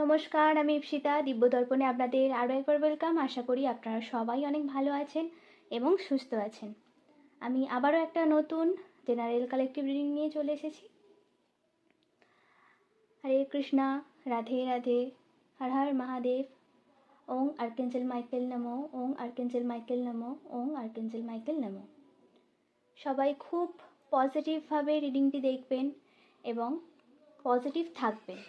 নমস্কার, আমি ইপ্সিতা। দিব্য দর্পণে আপনাদের আরও একবার ওয়েলকাম। আশা করি আপনারা সবাই অনেক ভালো আছেন এবং সুস্থ আছেন। আমি আবারও একটা নতুন জেনারেল কালেকটিভ রিডিং নিয়ে চলে এসেছি। হরে কৃষ্ণা, রাধে রাধে, হর হর মহাদেব। ওং আর্কেঞ্জেল মাইকেল নমো, ওং আর্কেঞ্জেল মাইকেল নমো, ওং আর্কেঞ্জেল মাইকেল নমো। সবাই খুব পজিটিভভাবে রিডিংটি দেখবেন এবং পজিটিভ থাকবেন,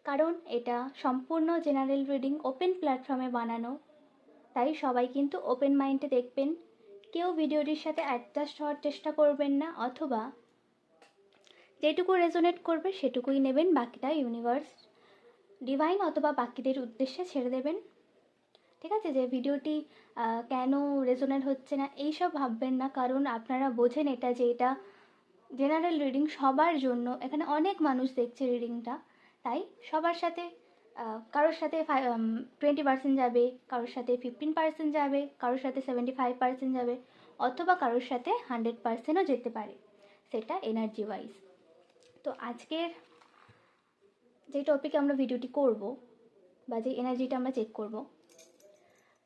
কারণ এটা সম্পূর্ণ জেনারেল রিডিং, ওপেন প্ল্যাটফর্মে বানানো, তাই সবাই কিন্তু ওপেন মাইন্ডে দেখবেন। কেউ ভিডিওটির সাথে অ্যাডজাস্ট হওয়ার চেষ্টা করবেন না, অথবা যেটুকু রেজোনেট করবে সেটুকুই নেবেন, বাকিটা ইউনিভার্স, ডিভাইন অথবা বাকিদের উদ্দেশ্যে ছেড়ে দেবেন। ঠিক আছে? যে ভিডিওটি কেন রেজোনেট হচ্ছে না এইসব ভাববেন না, কারণ আপনারা বোঝেন এটা যে এটা জেনারেল রিডিং সবার জন্য। এখানে অনেক মানুষ দেখছে রিডিংটা, তাই সবার সাথে কারোর সাথে 20% যাবে, কারোর সাথে 15% যাবে, কারোর সাথে 75% যাবে, অথবা কারোর সাথে 100%ও যেতে পারে, সেটা এনার্জি ওয়াইজ। তো আজকের যে টপিকে আমরা ভিডিওটি করব, বা যে এনার্জিটা আমরা চেক করব,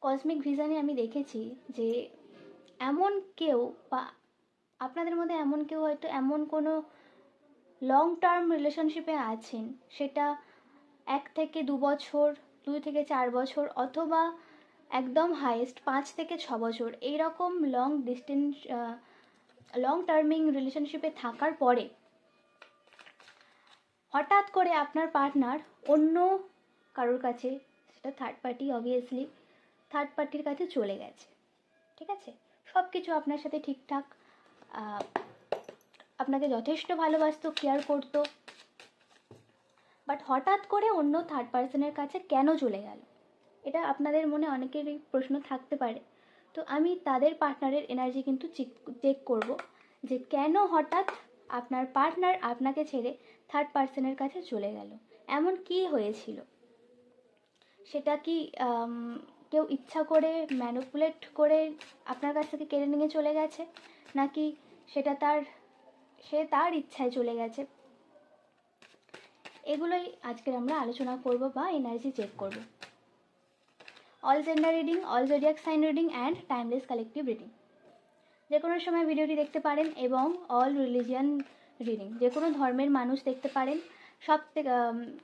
কসমিক ভিশনে আমি দেখেছি যে এমন কেউ, বা আপনাদের মধ্যে এমন কেউ হয়তো এমন কোনো লং টার্ম রিলেশনশিপে আছেন, সেটা 1 থেকে 2 বছর, 2 থেকে 4 বছর, অথবা একদম হাইয়েস্ট 5 থেকে 6 বছর। এইরকম লং টার্মিং রিলেশনশিপে থাকার পরে হঠাৎ করে আপনার পার্টনার অন্য কারোর কাছে, সেটা থার্ড পার্টি, অবভিয়াসলি থার্ড পার্টির কাছে চলে গেছে। ঠিক আছে? সব কিছু আপনার সাথে ঠিকঠাক, আপনাকে যথেষ্ট ভালোবাসতো, কেয়ার করতো, বাট হঠাৎ করে অন্য থার্ড পার্সনের কাছে কেন চলে গেল? এটা আপনাদের মনে অনেকেরই প্রশ্ন থাকতে পারে। তো আমি তাদের পার্টনারের এনার্জি কিন্তু চেক করব, যে কেন হঠাৎ আপনার পার্টনার আপনাকে ছেড়ে থার্ড পার্সনের কাছে চলে গেল। এমন কি হয়েছিল? সেটা কি কেউ ইচ্ছা করে ম্যানিপুলেট করে আপনার কাছ থেকে কেড়ে নিয়ে চলে গেছে, নাকি সেটা সে তার ইচ্ছায় চলে গেছে? এগুলোই আজকে আমরা আলোচনা করব বা এনার্জি চেক করব। All gender reading, all zodiac sign reading and timeless collective reading. যে কোনো সময় ভিডিওটি দেখতে পারেন, এবং অল রিলিজিয়ান রিডিং, যে কোনো ধর্মের মানুষ দেখতে পারেন।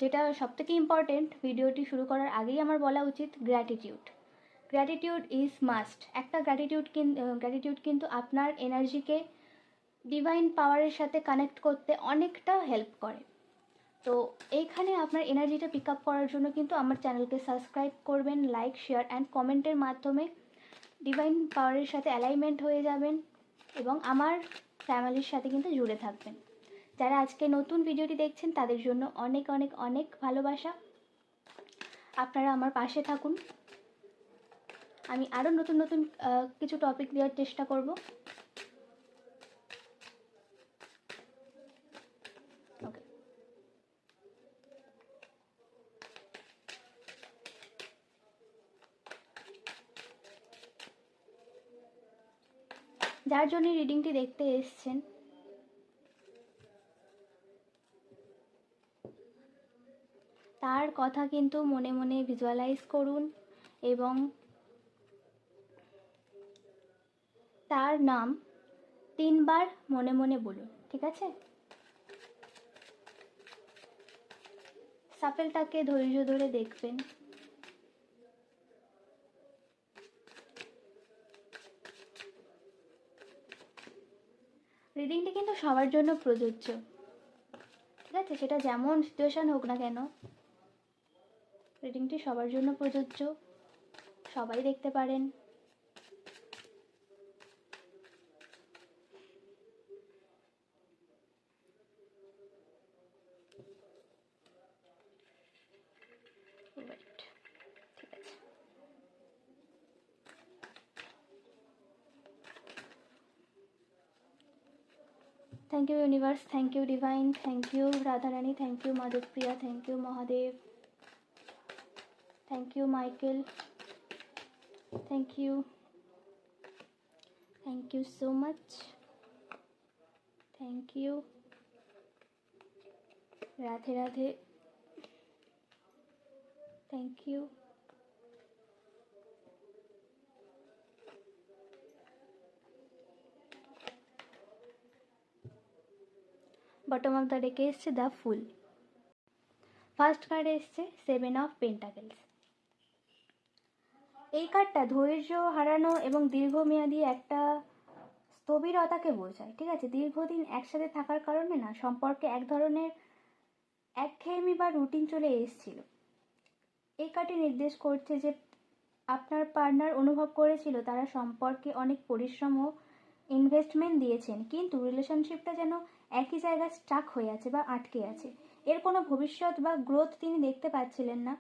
যেটা সবথেকে ইম্পর্টেন্ট, ভিডিওটি শুরু করার আগেই আমার বলা উচিত, গ্র্যাটিটিউড ইজ মাস্ট। একটা গ্র্যাটিটিউড কিন্তু আপনার এনার্জিকে ডিভাইন পাওয়ারের সাথে কানেক্ট করতে অনেকটা হেল্প করে। তো এইখানে আপনার এনার্জিটা পিক আপ করার জন্য কিন্তু আমার চ্যানেলকে সাবস্ক্রাইব করবেন, লাইক, শেয়ার অ্যান্ড কমেন্টের মাধ্যমে ডিভাইন পাওয়ারের সাথে অ্যালাইনমেন্ট হয়ে যাবেন, এবং আমার ফ্যামিলির সাথে কিন্তু জুড়ে থাকবেন। যারা আজকে নতুন ভিডিওটি দেখছেন তাদের জন্য অনেক অনেক অনেক ভালোবাসা। আপনারা আমার পাশে থাকুন। আমি আরও নতুন নতুন কিছু টপিক দেওয়ার চেষ্টা করব। ওকে, যার জন্য রিডিংটি দেখতে এসছেন, তার কথা কিন্তু মনে মনে ভিজুয়ালাইজ করুন এবং তার নাম 3 বার মনে মনে বলুন। ঠিক আছে? সাফেলটাকে ধৈর্য ধরে দেখবেন। রিডিংটি কিন্তু সবার জন্য প্রযোজ্য। ঠিক আছে? সেটা যেমন সিচুয়েশান হোক না কেন, রিডিংটি সবার জন্য প্রযোজ্য, সবাই দেখতে পারেন। ঠিক আছে, thank you universe, thank you divine, thank you Radharani, thank you Madhavpriya, thank you Mahadev, thank you Michael, thank you so much, thank you, Radhe Radhe. Thank you. Bottom of the ডেকে এসছে দ্য ফুল। ফার্স্ট কার্ডে এসছে 7 অফ পেন্টাকেলস। এই কার্ডটা ধৈর্য হারানো এবং দীর্ঘমেয়াদী একটা স্থবিরতাকে বোঝায়, ঠিক আছে। দীর্ঘদিন একসাথে থাকার কারণে না সম্পর্কে এক ধরনের একঘেয়েমি বা রুটিন চলে এসেছিল। এই কার্ডটি নির্দেশ করছে যে আপনার পার্টনার অনুভব করেছিল তারা সম্পর্কে অনেক পরিশ্রম ও ইনভেস্টমেন্ট দিয়েছেন, কিন্তু রিলেশনশিপটা যেন একই জায়গায় স্টাক হয়ে আছে বা আটকে আছে। এর কোনো ভবিষ্যৎ বা গ্রোথ তিনি দেখতে পাচ্ছিলেন না।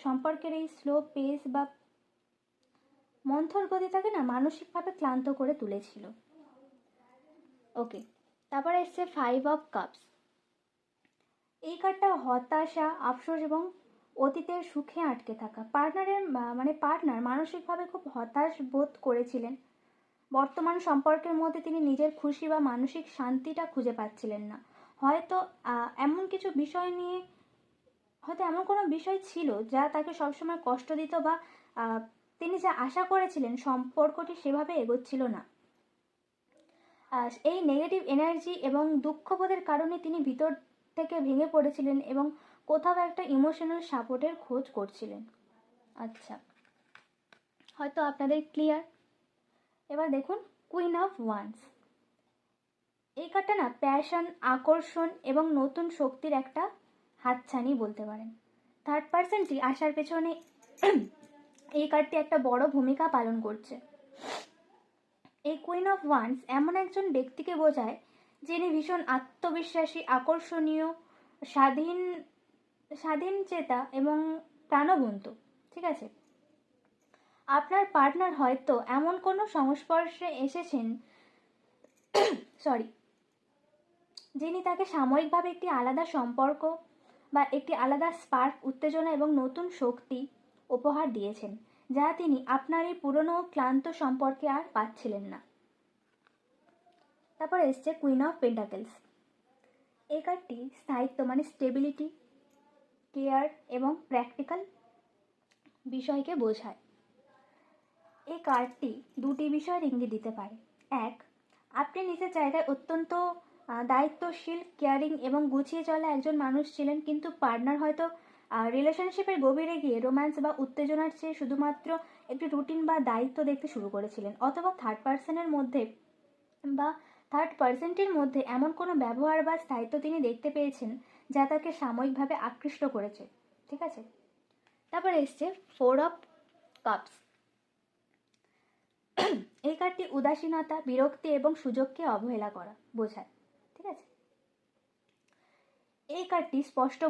সম্পর্কের এই স্লো পেস বা মন্থর গতি তাকে না মানসিকভাবে ক্লান্ত করে তুলেছিল। ওকে, তারপরে এসছে 5 অফ কাপস। এই কার্ডটা হতাশা, আফসোস এবং অতীতের সুখে আটকে থাকা। পার্টনার মানসিকভাবে খুব হতাশ বোধ করেছিলেন। বর্তমান সম্পর্কের মধ্যে তিনি নিজের খুশি বা মানসিক শান্তিটা খুঁজে পাচ্ছিলেন না। হয়তো এমন কোনো বিষয় ছিল যা তাকে সবসময় কষ্ট দিত, বা তিনি যা আশা করেছিলেন সম্পর্কটি সেভাবে এগোচ্ছিল না। এই নেগেটিভ এনার্জি এবং দুঃখবোধের কারণে তিনি ভিতর থেকে ভেঙে পড়েছিলেন এবং কোথাও একটা ইমোশনাল সাপোর্টের খোঁজ করছিলেন। আচ্ছা, হয়তো আপনাদের ক্লিয়ার। এবার দেখুন কুইন অফ ওয়ান্স। এই কার্ডটা না প্যাশন, আকর্ষণ এবং নতুন শক্তির একটা হাতছানি বলতে পারেন। থার্ড পার্সনটি আসার পেছনে এই কার্ডটি একটা বড় ভূমিকা পালন করছে। এই কুইন অফ ওয়ান্স এমন একজন ব্যক্তিকে বোঝায় যিনি ভীষণ আত্মবিশ্বাসী, আকর্ষণীয়, স্বাধীনচেতা এবং প্রাণবন্ত, ঠিক আছে। আপনার পার্টনার হয়তো এমন কোনো সংস্পর্শে এসেছেন যিনি তাকে সাময়িকভাবে একটি আলাদা সম্পর্ক বা একটি আলাদা স্পার্ক, উত্তেজনা এবং নতুন শক্তি উপহার দিয়েছেন, যা তিনি আপনার এই পুরনো ক্লান্ত সম্পর্কে আর পাচ্ছিলেন না। তারপর এসছে কুইন অফ পেন্টাকেলস। এই কার্ডটি স্থায়িত্ব স্টেবিলিটি, কেয়ার এবং প্র্যাকটিক্যাল বিষয়কে বোঝায়। এই কার্ডটি দুটি বিষয়ের ইঙ্গিত দিতে পারে। এক, আপনি নিজের জায়গায় অত্যন্ত দায়িত্বশীল, কেয়ারিং এবং গুছিয়ে চলা একজন মানুষ ছিলেন, কিন্তু পার্টনার হয়তো রিলেশনশিপের গভীরে গিয়ে রোম্যান্স বা উত্তেজনার চেয়ে শুধুমাত্র একটি রুটিন বা দায়িত্ব দেখতে শুরু করেছিলেন। অথবা থার্ড পার্সনটির মধ্যে এমন কোনো ব্যবহার বা স্থায়িত্ব তিনি দেখতে পেয়েছেন যা তাকে সাময়িকভাবে আকৃষ্ট করেছে, ঠিক আছে। তারপর এসছে 4 অফ কাপস। এই কার্ডটি উদাসীনতা, বিরক্তি এবং সুযোগকে অবহেলা করা বোঝায়, ঠিক আছে। এই কার্ডটি স্পষ্ট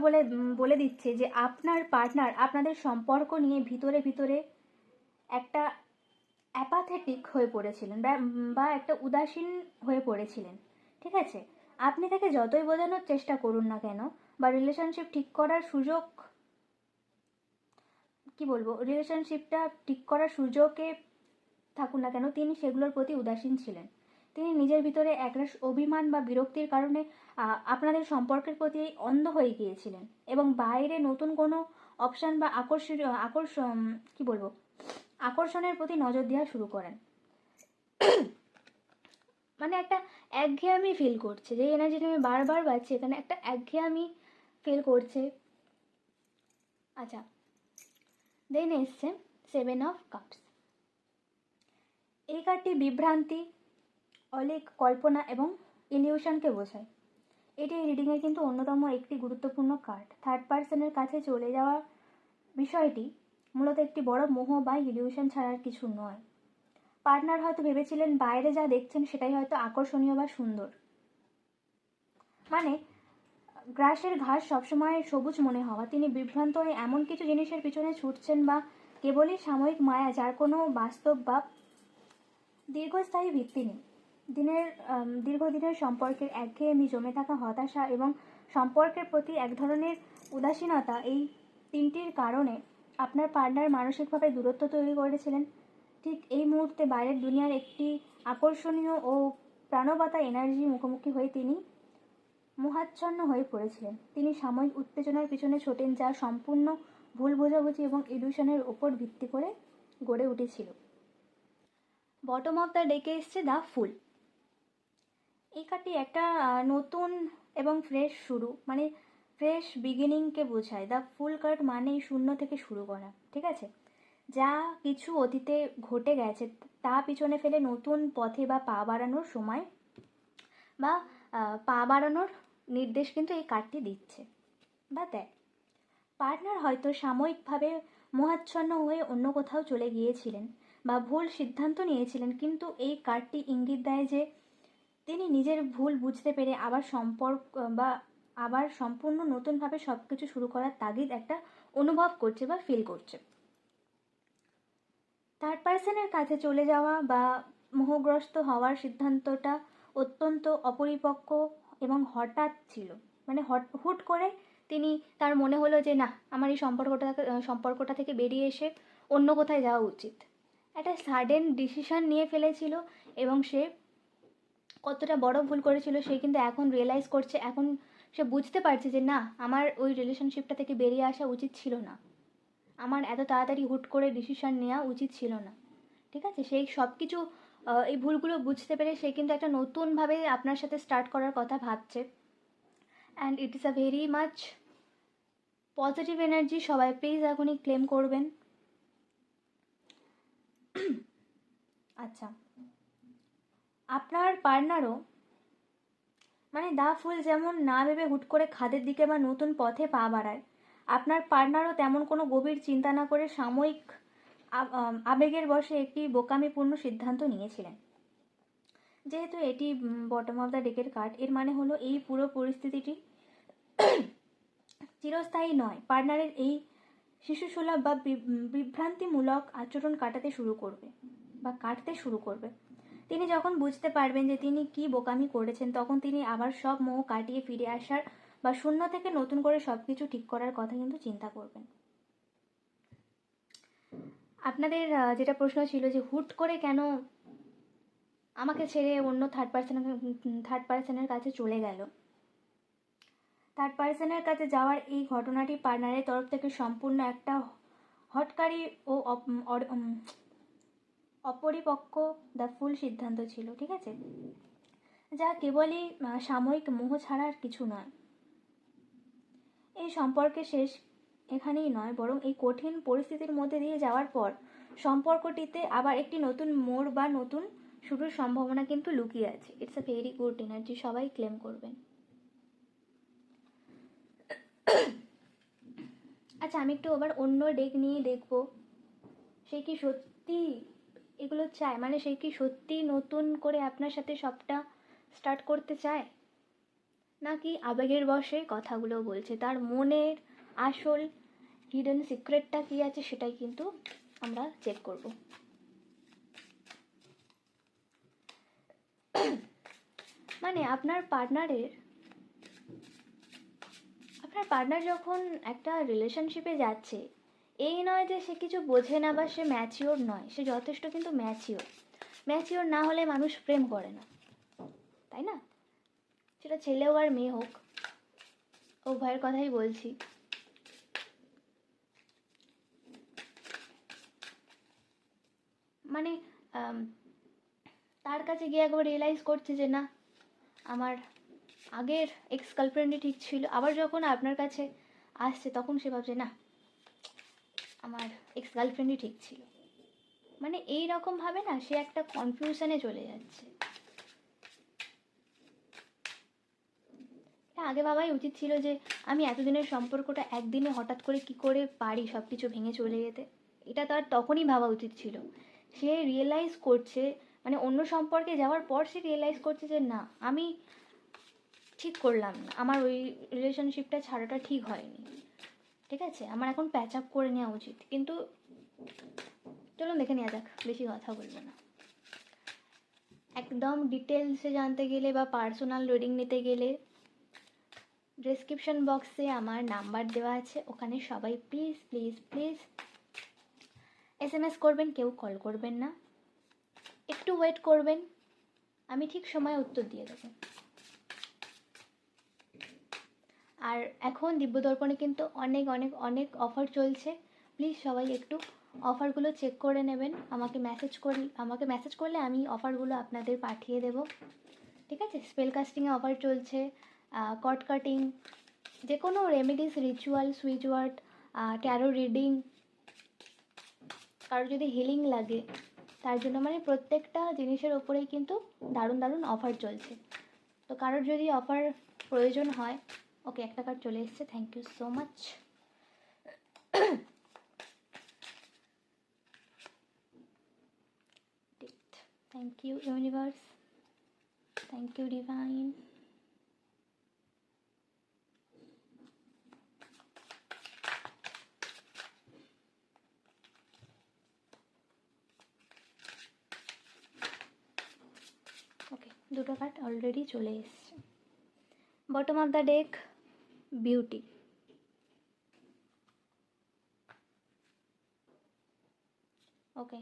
বলে দিচ্ছে যে আপনার পার্টনার আপনাদের সম্পর্ক নিয়ে ভিতরে ভিতরে একটা অ্যাপাথেটিক হয়ে পড়েছিলেন বা একটা উদাসীন হয়ে পড়েছিলেন, ঠিক আছে। আপনি তাকে যতই বোঝানোর চেষ্টা করুন না কেন বা রিলেশনশিপটা ঠিক করার সুযোগে থাকুন না কেন, তিনি সেগুলোর প্রতি উদাসীন ছিলেন। তিনি নিজের ভিতরে একরাশ অভিমান বা বিরক্তির কারণে আপনাদের সম্পর্কের প্রতি অন্ধ হয়ে গিয়েছিলেন এবং বাইরে নতুন কোনো অপশান বা আকর্ষণের প্রতি নজর দেওয়া শুরু করেন। একটা একঘেয়েমি ফিল করছে, যে এনার্জিটা আমি বারবার পাচ্ছি এখানে, একটা একঘেয়েমি ফিল করছে। আচ্ছা, দেন এসছে 7 অফ কাপস। এই কার্ডটি বিভ্রান্তি, অলিক কল্পনা এবং ইলিউশনকে বোঝায়। এটি এই রিডিংয়ের কিন্তু অন্যতম একটি গুরুত্বপূর্ণ কার্ড। থার্ড পার্সনের কাছে চলে যাওয়া বিষয়টি মূলত একটি বড় মোহ বা ইলিউশন ছাড়ার কিছু নয়। পার্টনার হয়তো ভেবেছিলেন বাইরে যা দেখছেন সেটাই হয়তো আকর্ষণীয় বা সুন্দর। গ্রাসের ঘাস সবসময় সবুজ মনে হওয়া। তিনি বিভ্রান্ত হয়ে এমন কিছু জিনিসের পিছনে ছুটছেন বা কেবলই সাময়িক মায়া, যার কোনো বাস্তব বা দীর্ঘস্থায়ী ভিত্তি নেই। দীর্ঘদিনের সম্পর্কের একঘেয়েমি, জমে থাকা হতাশা এবং সম্পর্কের প্রতি এক ধরনের উদাসীনতা, এই তিনটির কারণে আপনার পার্টনার মানসিকভাবে দূরত্ব তৈরি করেছিলেন। ঠিক এই মুহূর্তে বাইরের দুনিয়ার একটি আকর্ষণীয় ও প্রাণবতা এনার্জি মুখোমুখি হয়ে তিনি মোহাচ্ছন্ন হয়ে পড়েছিলেন। তিনি সাময়িক উত্তেজনার পিছনে ছোটেন, যা সম্পূর্ণ ভুল বোঝাবুঝি এবং ইলিউশনের ওপর ভিত্তি করে গড়ে উঠেছিল। বটম অফ দ্য ডেকে এসছে দ্য ফুল। এই কার্ডটি একটা নতুন এবং ফ্রেশ শুরু, মানে ফ্রেশ বিগিনিংকে বোঝায়। দ্য ফুল কার্ড মানেই শূন্য থেকে শুরু করা, ঠিক আছে? যা কিছু অতীতে ঘটে গেছে তা পিছনে ফেলে নতুন পথে বা পা বাড়ানোর সময় বা পা বাড়ানোর নির্দেশ কিন্তু এই কার্ডটি দিচ্ছে বা দেয়। পার্টনার হয়তো সাময়িকভাবে মোহাচ্ছন্ন হয়ে অন্য কোথাও চলে গিয়েছিলেন বা ভুল সিদ্ধান্ত নিয়েছিলেন, কিন্তু এই কার্ডটি ইঙ্গিত দেয় যে তিনি নিজের ভুল বুঝতে পেরে আবার সম্পূর্ণ নতুনভাবে সব কিছু শুরু করার তাগিদ একটা অনুভব করছে বা ফিল করছে। থার্ড পার্সনের কাছে চলে যাওয়া বা মোহগ্রস্ত হওয়ার সিদ্ধান্তটা অত্যন্ত অপরিপক্ক এবং হঠাৎ ছিল। মানে হুট করে তার মনে হলো যে না, আমার এই সম্পর্কটা থেকে বেরিয়ে এসে অন্য কোথায় যাওয়া উচিত। একটা সাডেন ডিসিশন নিয়ে ফেলেছিল এবং সে কতটা বড় ভুল করেছিল সে কিন্তু এখন রিয়েলাইজ করছে, এখন সে বুঝতে পারছে যে না, আমার ওই রিলেশনশিপটা থেকে বেরিয়ে আসা উচিত ছিল না, আমার এত তাড়াতাড়ি হুট করে ডিসিশন নেওয়া উচিত ছিল না, ঠিক আছে? সেই সব কিছু এই ভুলগুলো বুঝতে পেরে সে কিন্তু একটা নতুনভাবে আপনার সাথে স্টার্ট করার কথা ভাবছে। And it is a very much positive energy. সবাই প্লিজ এখনই ক্লেম করবেন। আচ্ছা, আপনার পার্টনারও মানে দা ফুল যেমন না ভেবে হুট করে খাদের দিকে বা নতুন পথে পা বাড়ায়, আপনার পার্টনারও তেমন কোনো গভীর চিন্তা না করে সাময়িক আবেগের বশে একটি বোকামিপূর্ণ সিদ্ধান্ত নিয়েছিলেন। যেহেতু এটি বটম অফ দ্য ডেকের কার্ড, এর মানে হলো এই পুরো পরিস্থিতিটি চিরস্থায়ী নয়। পার্টনারের এই শিশুসুলভ বা বিভ্রান্তিমূলক আচরণ কাটতে শুরু করবে। তিনি যখন বুঝতে পারবেন যে তিনি কি বোকামি করেছেন, তখন তিনি আবার সব মোহ কাটিয়ে ফিরে আসার বা শূন্য থেকে নতুন করে সব কিছু ঠিক করার কথা কিন্তু চিন্তা করবেন। আপনাদের যেটা প্রশ্ন ছিল যে হুট করে কেন আমাকে ছেড়ে অন্য থার্ড পার্সনের কাছে চলে গেল। থার্ড পার্সনের কাছে যাওয়ার এই ঘটনাটি পার্টনারের তরফ থেকে সম্পূর্ণ একটা হঠকারী ও অপরিপক্ক দ্য ফুল সিদ্ধান্ত ছিল, ঠিক আছে? যা কেবলই সাময়িক মোহ ছাড়া আর কিছু নয়। এই সম্পর্কের শেষ এখানেই নয়, বরং এই কঠিন পরিস্থিতির মধ্যে দিয়ে যাওয়ার পর সম্পর্কটিতে আবার একটি নতুন মোড় বা নতুন শুরুর সম্ভাবনা কিন্তু লুকিয়ে আছে। It's a very good energy, সবাই ক্লেম করবেন। আচ্ছা, আমি একটু আবার অন্য ডেক নিয়ে দেখবো, সে কি সত্যি এগুলো চায়, মানে সে কি সত্যি নতুন করে আপনার সাথে সবটা স্টার্ট করতে চায়, নাকি আবেগের বশে কথাগুলো বলছে। তার মনের আসল হিডেন সিক্রেটটা কী আছে সেটাই কিন্তু আমরা চেক করব। মানে আপনার পার্টনার যখন একটা রিলেশনশিপে যাচ্ছে, এই নয় যে সে কিছু বোঝে না বা সে ম্যাচিওর নয়, সে যথেষ্ট কিন্তু ম্যাচিওর না হলে মানুষ প্রেম করে না, তাই না? সেটা ছেলে হোক আর মেয়ে হোক, উভয়ের কথাই বলছি। মানে তার কাছে গিয়ে একবার রিয়েলাইজ করছে যে না, আমার আগের এক্স গার্লফ্রেন্ডই ঠিক ছিল। আবার যখন আপনার কাছে আসছে তখন সে ভাবছে না, আমার এক্স গার্লফ্রেন্ডই ঠিক ছিল। মানে এই রকমভাবে না সে একটা কনফিউশনে চলে যাচ্ছে। আগে ভাবাই উচিত ছিল যে আমি এতদিনের সম্পর্কটা একদিনে হঠাৎ করে কি করে পারি সব কিছু ভেঙে চলে যেতে। এটা তার তখনই ভাবা উচিত ছিল। সে রিয়েলাইজ করছে, মানে অন্য সম্পর্কে যাওয়ার পর সে রিয়েলাইজ করছে যে না, আমি ঠিক করলাম না, আমার ওই রিলেশনশিপটা ছাড়াটা ঠিক হয়নি, ঠিক আছে? আমার এখন প্যাচ আপ করে নেওয়া উচিত। কিন্তু চলুন দেখে নেওয়া যাক, বেশি কথা বলবো না। একদম ডিটেলসে জানতে গেলে বা পার্সোনাল রিডিং নিতে গেলে ডেসক্রিপশন বক্সে আমার নাম্বার দেওয়া আছে, ওখানে সবাই প্লিজ প্লিজ প্লিজ SMS করবেন, কেউ কল করবেন না। একটু ওয়েট করবেন, আমি ঠিক সময় উত্তর দিয়ে দেবো। আর এখন দিব্যদর্পণে কিন্তু অনেক অনেক অনেক অফার চলছে, প্লিজ সবাই একটু অফারগুলো চেক করে নেবেন। আমাকে মেসেজ করলে আমি অফারগুলো আপনাদের পাঠিয়ে দেব, ঠিক আছে? স্পেল কাস্টিংয়ে অফার চলছে, কট কাটিং, যে কোনো remedies, ritual, switch word, tarot reading, কারোর যদি হিলিং লাগে তার জন্য, মানে প্রত্যেকটা জিনিসের ওপরেই কিন্তু দারুণ দারুণ অফার চলছে। তো কারোর যদি অফার প্রয়োজন হয়, ওকে একটা কার্ড চলে এসছে, thank you so much. Thank you universe, thank you divine. Okay, দুটো কার্ড অলরেডি চলে এসছে। Bottom of the deck, beauty. Okay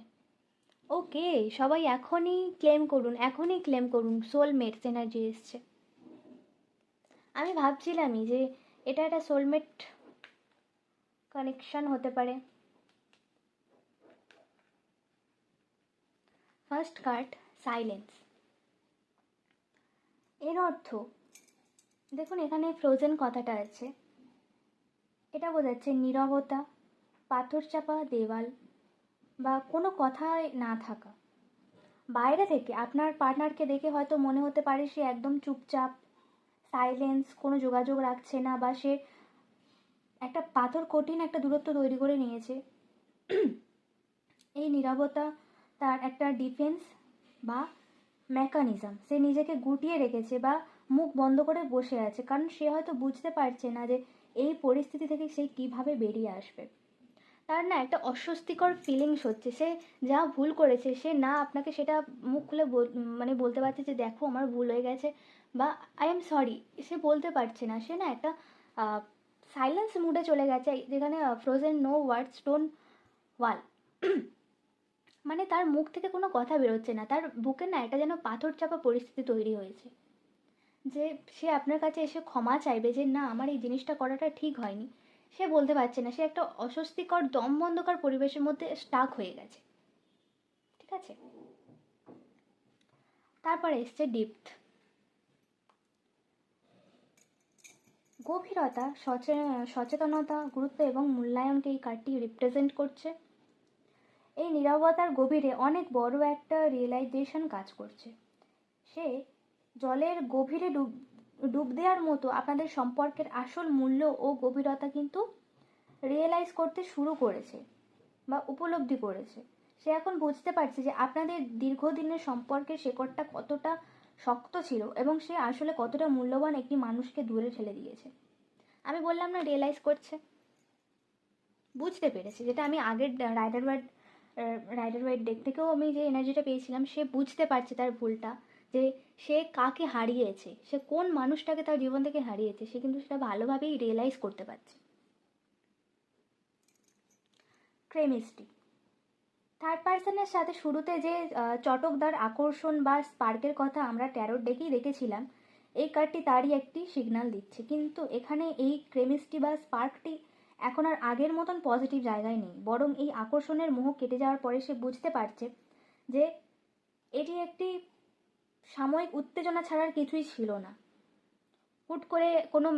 okay, সবাই এখনই ক্লেম করুন, এখনই ক্লেম করুন, সোলমেটস এনার্জি এসছে। আমি ভাবছিলামই যে এটা একটা সোলমেট কানেকশন হতে পারে। First card, silence. এর অর্থ দেখুন, এখানে ফ্রোজেন কথাটা আছে, এটা বোঝাচ্ছে নীরবতা, পাথর চাপা দেওয়াল বা কোনো কথায় না থাকা। বাইরে থেকে আপনার পার্টনারকে দেখে হয়তো মনে হতে পারে সে একদম চুপচাপ, সাইলেন্স, কোনো যোগাযোগ রাখছে না, বা সে একটা পাথর কঠিন একটা দূরত্ব তৈরি করে নিয়েছে। এই নীরবতা তার একটা ডিফেন্স বা মেকানিজম, সে নিজেকে গুটিয়ে রেখেছে বা মুখ বন্ধ করে বসে আছে, কারণ সে হয়তো বুঝতে পারছে না যে এই পরিস্থিতি থেকে সে কিভাবে বেরিয়ে আসবে। তার না একটা অস্বস্তিকর ফিলিংস হচ্ছে, সে যা ভুল করেছে সে না আপনাকে সেটা মুখ খুলে মানে বলতে পারছে যে দেখো আমার ভুল হয়ে গেছে, বা আই এম সরি, সে বলতে পারছে না। সে না একটা সাইলেন্স মুডে চলে গেছে, যেখানে ফ্রোজেন নো ওয়ার্ড স্টোন ওয়াল। মানে তার মুখ থেকে কোনো কথা বেরোচ্ছে না, তার বুকে না একটা যেন পাথর চাপা পরিস্থিতি তৈরি হয়েছে, যে সে আপনার কাছে এসে ক্ষমা চাইবে যে না আমার এই জিনিসটা করাটা ঠিক হয়নি, সে বলতে পারছে না, সে একটা অস্বস্তিকর দম বন্ধকর পরিবেশের মধ্যে স্টাক হয়ে গেছে, ঠিক আছে? তারপরে এসছে ডিপথ, গভীরতা, সচেতনতা, গুরুত্ব এবং মূল্যায়নকে এই কার্ডটি রিপ্রেজেন্ট করছে। এই নীরবতার গভীরে অনেক বড় একটা রিয়েলাইজেশন কাজ করছে। সে জলের গভীরে ডুব দেওয়ার মতো আপনাদের সম্পর্কের আসল মূল্য ও গভীরতা কিন্তু রিয়েলাইজ করতে শুরু করেছে বা উপলব্ধি করেছে। সে এখন বুঝতে পারছে যে আপনাদের দীর্ঘদিনের সম্পর্কের শেকড়টা কতটা শক্ত ছিল এবং সে আসলে কতটা মূল্যবান একটি মানুষকে দূরে ঠেলে দিয়েছে। আমি বললাম না রিয়েলাইজ করছে, বুঝতে পেরেছে, যেটা আমি আগের রাইডার ওয়াইড ডেক থেকেও আমি যে এনার্জিটা পেয়েছিলাম, সে বুঝতে পারছে তার ভুলটা, যে সে কাকে হারিয়েছে, সে কোন মানুষটাকে তার জীবন থেকে হারিয়েছে, সে কিন্তু সেটা ভালোভাবেই রিয়েলাইজ করতে পারছে। কেমিস্ট্রি, থার্ড পার্সনের সাথে শুরুতে যে চটকদার আকর্ষণ বা স্পার্কের কথা আমরা ট্যারোট ডেকেই দেখেছিলাম, এই কার্ডটি তারই একটি সিগন্যাল দিচ্ছে, কিন্তু এখানে এই কেমিস্ট্রি বা স্পার্কটি এখন আর আগের মতন পজিটিভ জায়গায় নেই, বরং এই আকর্ষণের মোহ কেটে যাওয়ার পরে সে বুঝতে পারছে যে এটি একটি সাময়িক উত্তেজনা ছাড়ার কিছুই ছিল না। হুট করে কোনো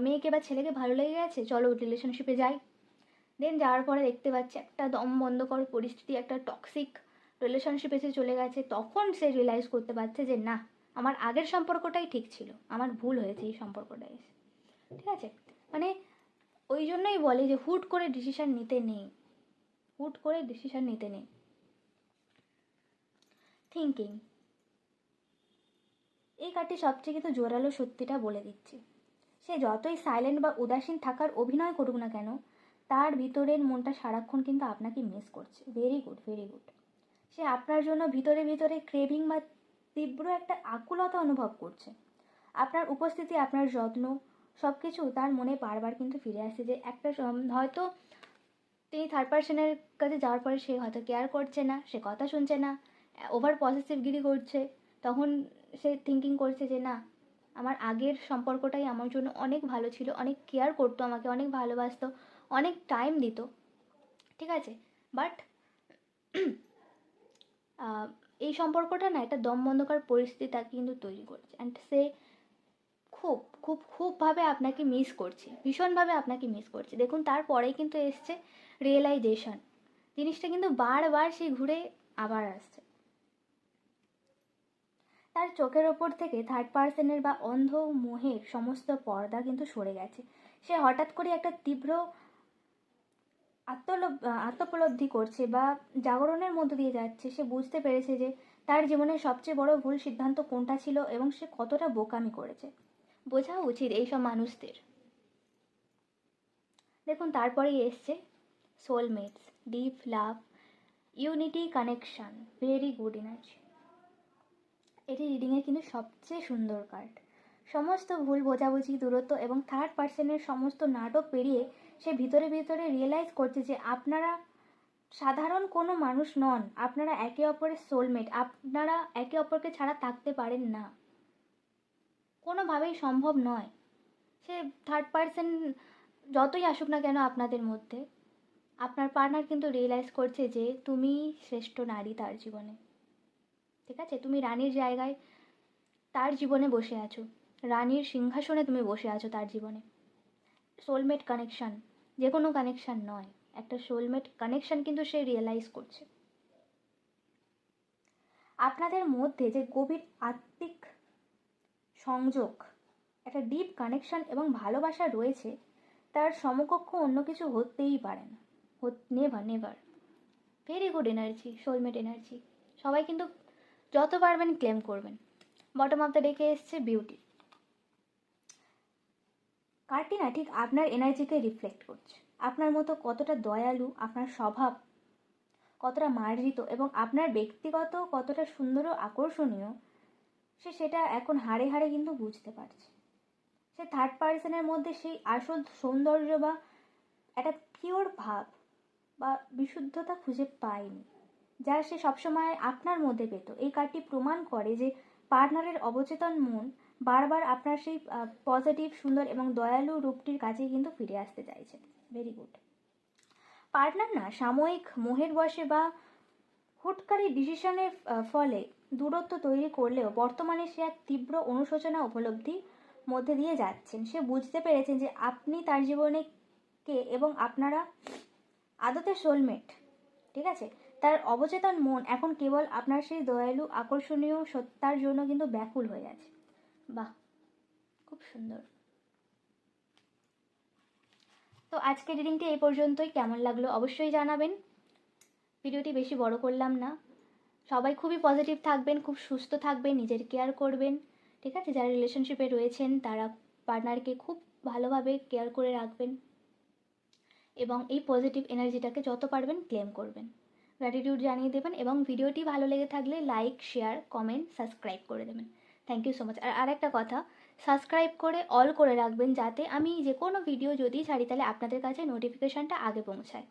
মেয়েকে বা ছেলেকে ভালো লেগে গেছে, চলো রিলেশনশিপে যাই, দেন যাওয়ার পরে দেখতে পাচ্ছে একটা দম বন্ধকর পরিস্থিতি, একটা টক্সিক রিলেশনশিপে সে চলে গেছে, তখন সে রিয়েলাইজ করতে পারছে যে না আমার আগের সম্পর্কটাই ঠিক ছিল, আমার ভুল হয়েছে এই সম্পর্কটা এসে, ঠিক আছে? মানে ওই জন্যই বলে যে হুট করে ডিসিশন নিতে নেই, হুট করে ডিসিশন নিতে নেই। থিঙ্কিং, এই কার্ডটি সবচেয়ে কিন্তু জোরালো সত্যিটা বলে দিচ্ছে, সে যতই সাইলেন্ট বা উদাসীন থাকার অভিনয় করুক না কেন, তার ভিতরের মনটা সারাক্ষণ কিন্তু আপনাকে মিস করছে। Very good, very good. সে আপনার জন্য ভিতরে ভিতরে ক্রেভিং বা তীব্র একটা আকুলতা অনুভব করছে। আপনার উপস্থিতি, আপনার যত্ন, সব কিছু তার মনে বারবার কিন্তু ফিরে আসছে, যে একটা হয়তো তিনি থার্ড পার্সনের কাছে যাওয়ার পরে সে হয়তো কেয়ার করছে না, সে কথা শুনছে না, ওভার পসেসিভগিরি করছে, তখন সে থিঙ্কিং করছে যে না আমার আগের সম্পর্কটাই আমার জন্য অনেক ভালো ছিল, অনেক কেয়ার করতো আমাকে, অনেক ভালোবাসতো, অনেক টাইম দিত, ঠিক আছে। বাট এই সম্পর্কটা না একটা দমবন্ধকর পরিস্থিতি তাকে কিন্তু তৈরি করছে, অ্যান্ড সে খুব খুব খুবভাবে আপনাকে মিস করছে, ভীষণভাবে আপনাকে মিস করছে। দেখুন তারপরেই কিন্তু এসছে রিয়েলাইজেশন, জিনিসটা কিন্তু বারবার সে ঘুরে আবার আসছে। তার চোখের ওপর থেকে থার্ড পার্সনের বা অন্ধ মোহের সমস্ত পর্দা কিন্তু সরে গেছে। সে হঠাৎ করে একটা তীব্র আত্মোপলব্ধি করছে বা জাগরণের মধ্য দিয়ে যাচ্ছে। সে বুঝতে পেরেছে যে তার জীবনের সবচেয়ে বড় ভুল সিদ্ধান্ত কোনটা ছিল এবং সে কতটা বোকামি করেছে। বোঝা উচিত এইসব মানুষদের। দেখুন তারপরেই এসছে soulmates, deep love, unity, connection, very good energy. এটি রিডিংয়ের কিন্তু সবচেয়ে সুন্দর কার্ড। সমস্ত ভুল বোঝাবুঝি, দূরত্ব এবং থার্ড পার্সনের সমস্ত নাটক পেরিয়ে সে ভিতরে ভিতরে রিয়েলাইজ করছে যে আপনারা সাধারণ কোনো মানুষ নন, আপনারা একে অপরের সোলমেট, আপনারা একে অপরকে ছাড়া থাকতে পারেন না, কোনোভাবেই সম্ভব নয়। সে থার্ড পার্সন যতই আসুক না কেন আপনাদের মধ্যে, আপনার পার্টনার কিন্তু রিয়েলাইজ করছে যে তুমি শ্রেষ্ঠ নারী তার জীবনে, ঠিক আছে। তুমি রানীর জায়গায় তার জীবনে বসে আছো, রানীর সিংহাসনে তুমি বসে আছো তার জীবনে। সোলমেট কানেকশান যে কোনো কানেকশান নয়, একটা সোলমেট কানেকশান কিন্তু সে রিয়েলাইজ করছে। আপনাদের মধ্যে যে গভীর আত্মিক সংযোগ, একটা ডিপ কানেকশান এবং ভালোবাসা রয়েছে, তার সমকক্ষ অন্য কিছু হতেই পারে না। Never never. Very good energy, soulmate energy. সবাই কিন্তু যত পারবেন ক্লেম করবেন। বটম অফ দ্য ডেকে এসছে বিউটি। কার্ডটি না ঠিক আপনার এনার্জিকে রিফ্লেক্ট করছে। আপনার মতো কতটা দয়ালু, আপনার স্বভাব কতটা মার্জিত এবং আপনার ব্যক্তিগত কতটা সুন্দর ও আকর্ষণীয়, সে সেটা এখন হাড়ে হাড়ে কিন্তু বুঝতে পারছে। সে থার্ড পার্সনের মধ্যে সেই আসল সৌন্দর্য বা একটা পিওর ভাব বা বিশুদ্ধতা খুঁজে পায়নি, যা সে সবসময় আপনার মধ্যে পেত। এই কার্ডটি প্রমাণ করে যে পার্টনারের অবচেতন মন বারবার আপনার সেই পজিটিভ, সুন্দর এবং দয়ালু রূপটির কাছেই কিন্তু ফিরে আসতে চাইছে। Very good. পার্টনার না সাময়িক মোহের বশে বা হুটকারি ডিসিশনের ফলে দূরত্ব তৈরি করলেও বর্তমানে সে এক তীব্র অনুশোচনা উপলব্ধির মধ্যে দিয়ে যাচ্ছেন। সে বুঝতে পেরেছেন যে আপনি তার জীবনে কে এবং আপনারা আদতে সোলমেট, ঠিক আছে। তার অবচেতন মন এখন কেবল আপনার সেই দয়ালু আকর্ষণীয় সত্তার জন্য কিন্তু ব্যাকুল হয়ে আছে। বাহ, খুব সুন্দর। তো আজকের রিডিংটি এই পর্যন্তই। কেমন লাগলো অবশ্যই জানাবেন। ভিডিওটি বেশি বড় করলাম না। সবাই খুবই পজিটিভ থাকবেন, খুব সুস্থ থাকবেন, নিজের কেয়ার করবেন, ঠিক আছে। যারা রিলেশনশিপে রয়েছেন তারা পার্টনারকে খুব ভালোভাবে কেয়ার করে রাখবেন এবং এই পজিটিভ এনার্জিটাকে যত পারবেন ক্লেম করবেন, গ্র্যাটিটিউড জানিয়ে দেবেন এবং ভিডিওটি ভালো লেগে থাকলে লাইক, শেয়ার, কমেন্ট, সাবস্ক্রাইব করে দেবেন। Thank you so much. আর আরেকটা কথা, সাবস্ক্রাইব করে অল করে রাখবেন যাতে আমি যে কোনো ভিডিও যদি ছাড়ি তাহলে আপনাদের কাছে নোটিফিকেশানটা আগে পৌঁছায়।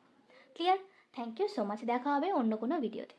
Clear? Thank you so much. দেখা হবে অন্য কোনো ভিডিওতে।